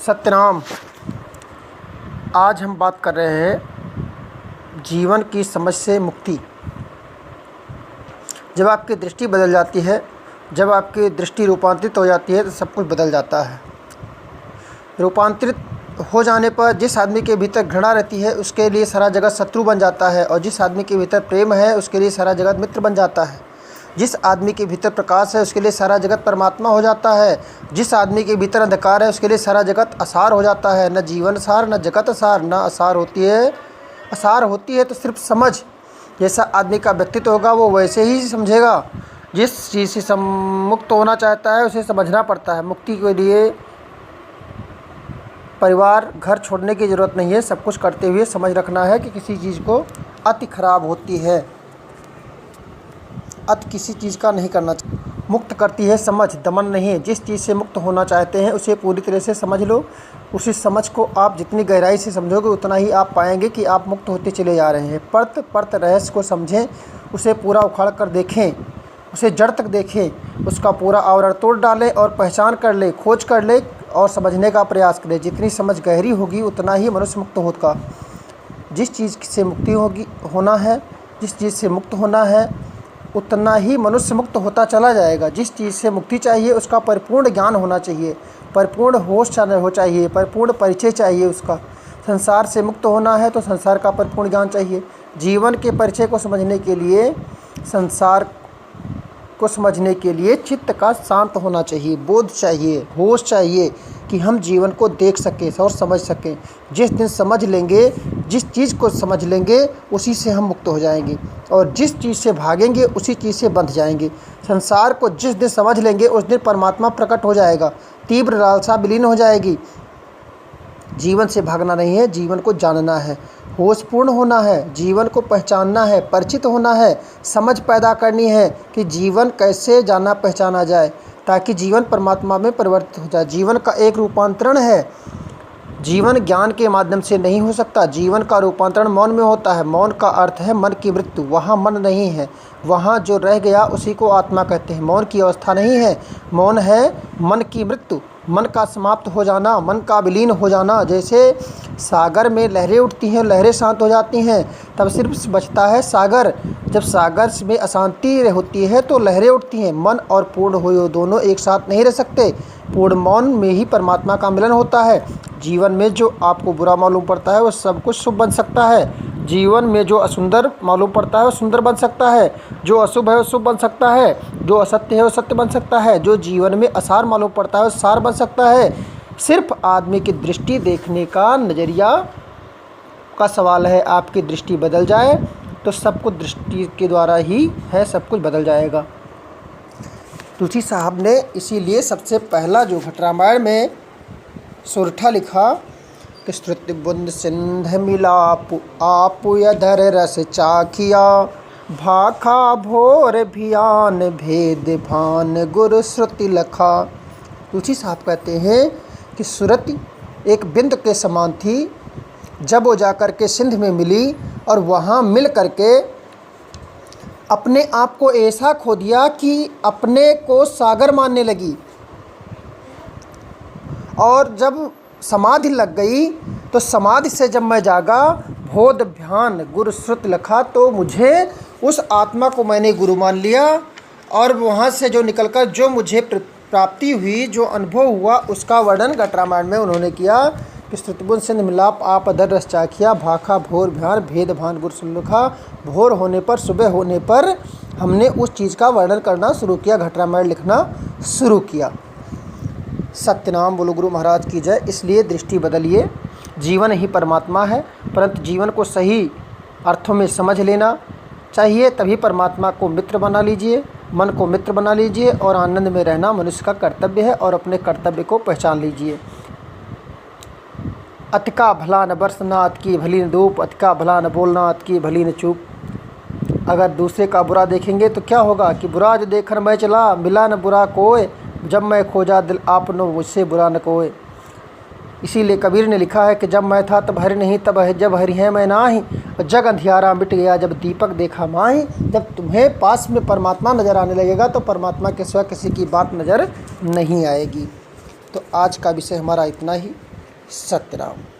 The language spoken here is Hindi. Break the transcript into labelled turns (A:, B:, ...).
A: सत्यनाम। आज हम बात कर रहे हैं जीवन की समझ से मुक्ति। जब आपकी दृष्टि बदल जाती है, जब आपकी दृष्टि रूपांतरित हो जाती है तो सब कुछ बदल जाता है। रूपांतरित हो जाने पर जिस आदमी के भीतर घृणा रहती है उसके लिए सारा जगत शत्रु बन जाता है, और जिस आदमी के भीतर प्रेम है उसके लिए सारा जगत मित्र बन जाता है। जिस आदमी के भीतर प्रकाश है उसके लिए सारा जगत परमात्मा हो जाता है। जिस आदमी के भीतर अंधकार है उसके लिए सारा जगत असार हो जाता है। न जीवन सार, न जगत सार, न असार होती है। असार होती है तो सिर्फ समझ। जैसा आदमी का व्यक्तित्व होगा वो वैसे ही समझेगा। जिस चीज़ से मुक्त होना चाहता है उसे समझना पड़ता है। मुक्ति के लिए परिवार, घर छोड़ने की ज़रूरत नहीं है। सब कुछ करते हुए समझ रखना है कि किसी चीज़ को अति खराब होती है, अति किसी चीज़ का नहीं करना चाहिए। मुक्त करती है समझ, दमन नहीं। जिस चीज़ से मुक्त होना चाहते हैं उसे पूरी तरह से समझ लो। उसी समझ को आप जितनी गहराई से समझोगे उतना ही आप पाएंगे कि आप मुक्त होते चले जा रहे हैं। परत परत रहस्य को समझें, उसे पूरा उखाड़ कर देखें, उसे जड़ तक देखें, उसका पूरा आवरण तोड़ डालें और पहचान कर ले, खोज कर ले और समझने का प्रयास करें। जितनी समझ गहरी होगी उतना ही मनुष्य मुक्त होगा। जिस चीज़ से मुक्ति होना है, जिस चीज़ से मुक्त होना है उतना ही मनुष्य मुक्त होता चला जाएगा। जिस चीज़ से मुक्ति चाहिए उसका परिपूर्ण ज्ञान होना चाहिए, परिपूर्ण होश हो चाहिए, परिपूर्ण परिचय चाहिए उसका। संसार से मुक्त होना है तो संसार का परिपूर्ण ज्ञान चाहिए। जीवन के परिचय को समझने के लिए, संसार को समझने के लिए चित्त का शांत होना चाहिए, बोध चाहिए, होश चाहिए कि हम जीवन को देख सकें और समझ सकें। जिस दिन समझ लेंगे, जिस चीज़ को समझ लेंगे उसी से हम मुक्त हो जाएंगे, और जिस चीज़ से भागेंगे उसी चीज़ से बंध जाएंगे। संसार को जिस दिन समझ लेंगे उस दिन परमात्मा प्रकट हो जाएगा, तीव्र लालसा विलीन हो जाएगी। जीवन से भागना नहीं है, जीवन को जानना है, होशपूर्ण होना है, जीवन को पहचानना है, परिचित होना है, समझ पैदा करनी है कि जीवन कैसे जाना पहचाना जाए ताकि जीवन परमात्मा में परिवर्तित हो जाए। जीवन का एक रूपांतरण है। जीवन ज्ञान के माध्यम से नहीं हो सकता। जीवन का रूपांतरण मौन में होता है। मौन का अर्थ है मन की मृत्यु। वहाँ मन नहीं है, वहाँ जो रह गया उसी को आत्मा कहते हैं। मौन की अवस्था नहीं है, मौन है मन की मृत्यु, मन का समाप्त हो जाना, मन का विलीन हो जाना। जैसे सागर में लहरें उठती हैं, लहरें शांत हो जाती हैं, तब सिर्फ बचता है सागर। जब सागर में अशांति होती है तो लहरें उठती हैं। मन और पूर्ण हो दोनों एक साथ नहीं रह सकते। पूर्ण मौन में ही परमात्मा का मिलन होता है। जीवन में जो आपको बुरा मालूम पड़ता है वो सब कुछ शुभ बन सकता है। जीवन में जो असुंदर मालूम पड़ता है वो सुंदर बन सकता है। जो अशुभ है वो शुभ बन सकता है। जो असत्य है वो सत्य बन सकता है। जो जीवन में असार मालूम पड़ता है वो सार बन सकता है। सिर्फ आदमी की दृष्टि, देखने का नज़रिया का सवाल है। आपकी दृष्टि बदल जाए तो सब कुछ दृष्टि के द्वारा ही है, सब कुछ बदल जाएगा। तुलसी साहब ने इसीलिए सबसे पहला जो घट रामायण में सुरठा लिखा कि श्रुति बुंद सिंध मिलापु आपु यधर रस चाखिया, भाखा भोर भियान भेद भान गुरु श्रुति लखा। तुलसी साहब कहते हैं कि सुरति एक बिंद के समान थी। जब वो जाकर के सिंध में मिली और वहाँ मिल करके अपने आप को ऐसा खो दिया कि अपने को सागर मानने लगी, और जब समाधि लग गई तो समाधि से जब मैं जागा, बोध ध्यान गुरु श्रुत लखा, तो मुझे उस आत्मा को मैंने गुरु मान लिया। और वहाँ से जो निकलकर जो मुझे प्राप्ति हुई, जो अनुभव हुआ, उसका वर्णन घट रामायण में उन्होंने किया कि श्रुतिबुन सिंध मिलाप आप अधर रस चाखिया, भाखा भोर ध्यान भेद भान गुरु श्रुत लखा। भोर होने पर, सुबह होने पर हमने उस चीज़ का वर्णन करना शुरू किया, घट रामायण लिखना शुरू किया। सत्यनाम बोलो गुरु महाराज की जय। इसलिए दृष्टि बदलिए। जीवन ही परमात्मा है, परंतु जीवन को सही अर्थों में समझ लेना चाहिए, तभी परमात्मा को मित्र बना लीजिए, मन को मित्र बना लीजिए, और आनंद में रहना मनुष्य का कर्तव्य है, और अपने कर्तव्य को पहचान लीजिए। अति का भला न बरसना, अति की भली न धूप, अति का भला न बोलना, अति की भली न चूप। अगर दूसरे का बुरा देखेंगे तो क्या होगा कि बुरा जो देखकर मैं चला, मिला न बुरा कोय, जब मैं खोजा दिल आपनो मुझसे बुरा न कोय। इसीलिए कबीर ने लिखा है कि जब मैं था तब हरि नहीं, तब जब हरि है मैं नाही, जग अंधियारा मिट गया जब दीपक देखा माही। जब तुम्हें पास में परमात्मा नज़र आने लगेगा तो परमात्मा के सिवा किसी की बात नज़र नहीं आएगी। तो आज का विषय हमारा इतना ही। सत्यनाम।